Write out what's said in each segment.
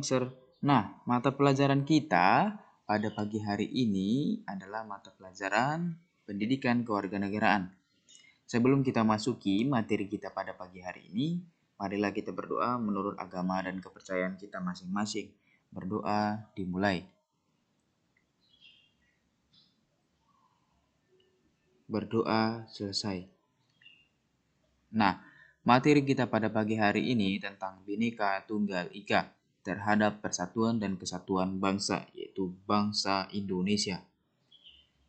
Sir. Nah, mata pelajaran kita pada pagi hari ini adalah mata pelajaran pendidikan kewarganegaraan. Sebelum kita masuki materi kita pada pagi hari ini, marilah kita berdoa menurut agama dan kepercayaan kita masing-masing. Berdoa dimulai. Berdoa selesai. Nah, materi kita pada pagi hari ini tentang Bhinneka Tunggal Ika terhadap persatuan dan kesatuan bangsa, yaitu bangsa Indonesia.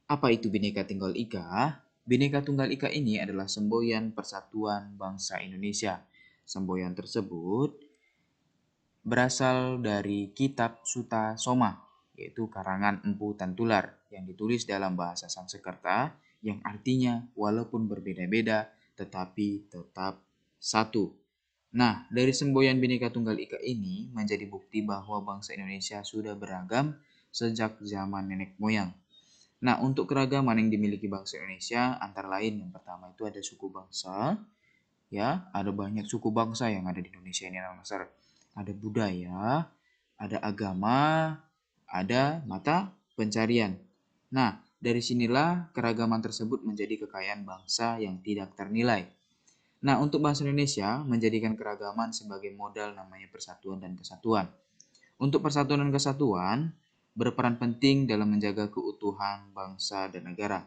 Apa itu Bhinneka Tunggal Ika? Bhinneka Tunggal Ika ini adalah semboyan persatuan bangsa Indonesia. Semboyan tersebut berasal dari kitab Sutta Soma, yaitu karangan Empu Tantular yang ditulis dalam bahasa Sanskerta yang artinya walaupun berbeda-beda tetapi tetap satu. Nah, dari semboyan Bhinneka Tunggal Ika ini menjadi bukti bahwa bangsa Indonesia sudah beragam sejak zaman nenek moyang. Nah, untuk keragaman yang dimiliki bangsa Indonesia antara lain yang pertama itu ada suku bangsa, ya, ada banyak suku bangsa yang ada di Indonesia ini Nasar. Ada budaya, ada agama, ada mata pencarian. Nah, dari sinilah keragaman tersebut menjadi kekayaan bangsa yang tidak ternilai. Nah, untuk bangsa Indonesia menjadikan keragaman sebagai modal namanya persatuan dan kesatuan. Untuk persatuan dan kesatuan berperan penting dalam menjaga keutuhan bangsa dan negara.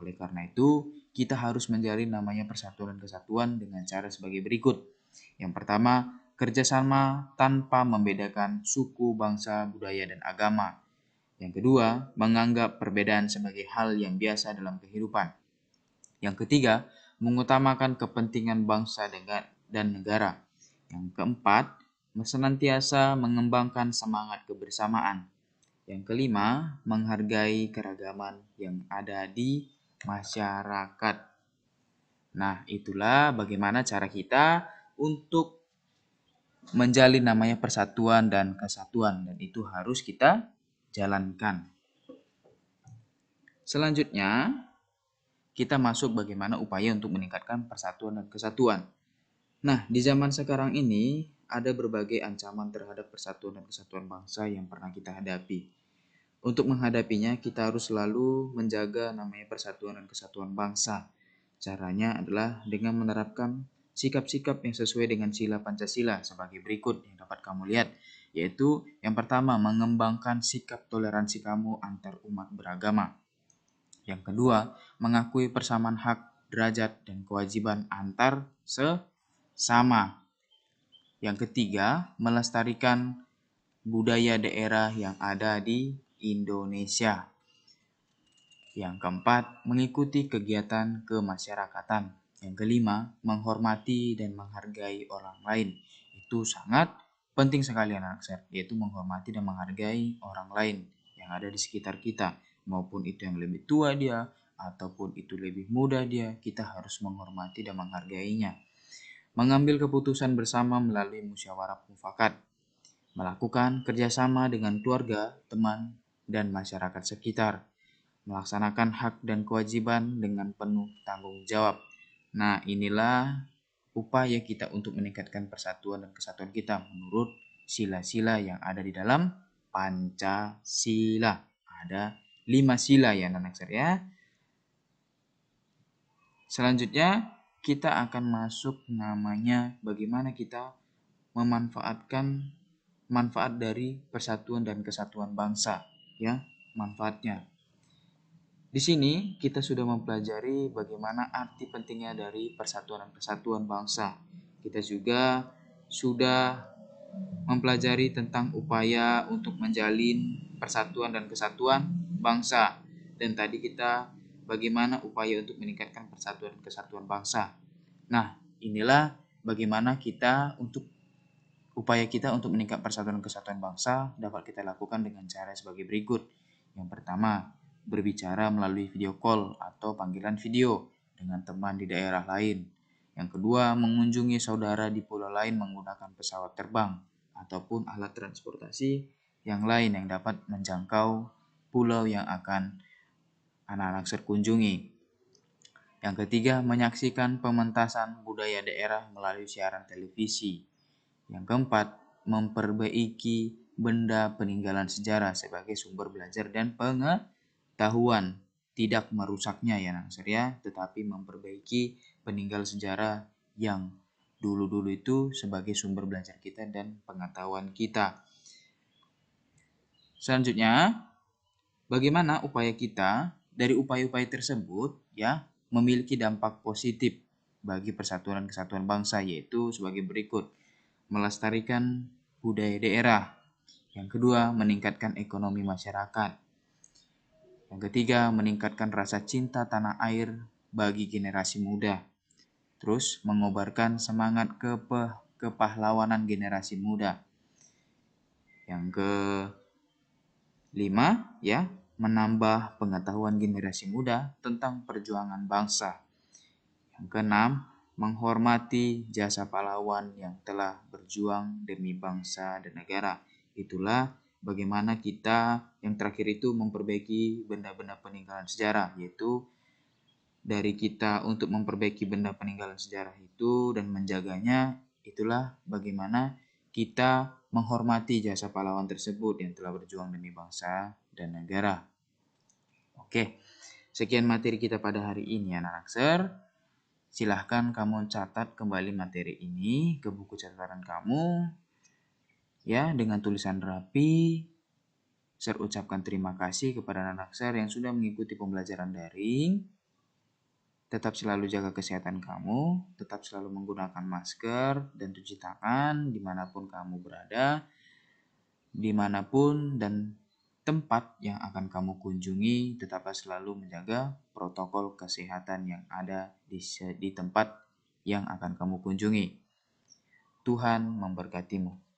Oleh karena itu, kita harus menjalin namanya persatuan dan kesatuan dengan cara sebagai berikut. Yang pertama, kerjasama tanpa membedakan suku, bangsa, budaya, dan agama. Yang kedua, menganggap perbedaan sebagai hal yang biasa dalam kehidupan. Yang ketiga, mengutamakan kepentingan bangsa dan negara. Yang keempat, senantiasa mengembangkan semangat kebersamaan. Yang kelima, menghargai keragaman yang ada di masyarakat. Nah, itulah bagaimana cara kita untuk menjalin namanya persatuan dan kesatuan, dan itu harus kita jalankan. Selanjutnya, kita masuk bagaimana upaya untuk meningkatkan persatuan dan kesatuan. Nah, di zaman sekarang ini ada berbagai ancaman terhadap persatuan dan kesatuan bangsa yang pernah kita hadapi. Untuk menghadapinya, kita harus selalu menjaga namanya persatuan dan kesatuan bangsa. Caranya adalah dengan menerapkan sikap-sikap yang sesuai dengan sila Pancasila sebagai berikut yang dapat kamu lihat, yaitu yang pertama, mengembangkan sikap toleransi kamu antar umat beragama. Yang kedua, mengakui persamaan hak, derajat, dan kewajiban antar sesama. Yang ketiga, melestarikan budaya daerah yang ada di Indonesia. Yang keempat, mengikuti kegiatan kemasyarakatan. Yang kelima, menghormati dan menghargai orang lain. Itu sangat penting sekali anak saya, yaitu menghormati dan menghargai orang lain yang ada di sekitar kita. Maupun itu yang lebih tua dia, ataupun itu lebih muda dia, kita harus menghormati dan menghargainya. Mengambil keputusan bersama melalui musyawarah mufakat. Melakukan kerjasama dengan keluarga, teman, dan masyarakat sekitar. Melaksanakan hak dan kewajiban dengan penuh tanggung jawab. Nah, inilah upaya kita untuk meningkatkan persatuan dan kesatuan kita menurut sila-sila yang ada di dalam Pancasila. Ada 5 sila ya anak saya. Selanjutnya kita akan masuk namanya bagaimana kita memanfaatkan manfaat dari persatuan dan kesatuan bangsa, ya, manfaatnya. Di sini kita sudah mempelajari bagaimana arti pentingnya dari persatuan dan kesatuan bangsa. Kita juga sudah mempelajari tentang upaya untuk menjalin persatuan dan kesatuan bangsa. Dan tadi kita bagaimana upaya untuk meningkatkan persatuan dan kesatuan bangsa. Nah, inilah bagaimana upaya kita untuk meningkatkan persatuan dan kesatuan bangsa dapat kita lakukan dengan cara sebagai berikut. Yang pertama, berbicara melalui video call atau panggilan video dengan teman di daerah lain. Yang kedua, mengunjungi saudara di pulau lain menggunakan pesawat terbang ataupun alat transportasi yang lain yang dapat menjangkau pulau yang akan anak-anak kunjungi. Yang ketiga, menyaksikan pementasan budaya daerah melalui siaran televisi. Yang keempat, memperbaiki benda peninggalan sejarah sebagai sumber belajar dan pengetahuan. Tidak merusaknya ya Naksir ya, tetapi memperbaiki peninggal sejarah yang dulu-dulu itu sebagai sumber belajar kita dan pengetahuan kita. Selanjutnya, bagaimana upaya kita dari upaya-upaya tersebut ya memiliki dampak positif bagi persatuan kesatuan bangsa, yaitu sebagai berikut: melestarikan budaya daerah. Yang kedua, meningkatkan ekonomi masyarakat. Yang ketiga, meningkatkan rasa cinta tanah air bagi generasi muda. Terus, mengobarkan semangat kepahlawanan generasi muda. Yang kelima, ya, menambah pengetahuan generasi muda tentang perjuangan bangsa. Yang keenam, menghormati jasa pahlawan yang telah berjuang demi bangsa dan negara. Itulah bagaimana kita yang terakhir itu memperbaiki benda-benda peninggalan sejarah, yaitu dari kita untuk memperbaiki benda peninggalan sejarah itu dan menjaganya, itulah bagaimana kita menghormati jasa pahlawan tersebut yang telah berjuang demi bangsa dan negara. Oke, sekian materi kita pada hari ini anak-anak Naksir. Silahkan kamu catat kembali materi ini ke buku catatan kamu ya dengan tulisan rapi. Saya ucapkan terima kasih kepada anak Naksir yang sudah mengikuti pembelajaran daring. Tetap selalu jaga kesehatan kamu, tetap selalu menggunakan masker dan cuci tangan dimanapun kamu berada, dimanapun dan tempat yang akan kamu kunjungi. Tetaplah selalu menjaga protokol kesehatan yang ada di tempat yang akan kamu kunjungi. Tuhan memberkatimu.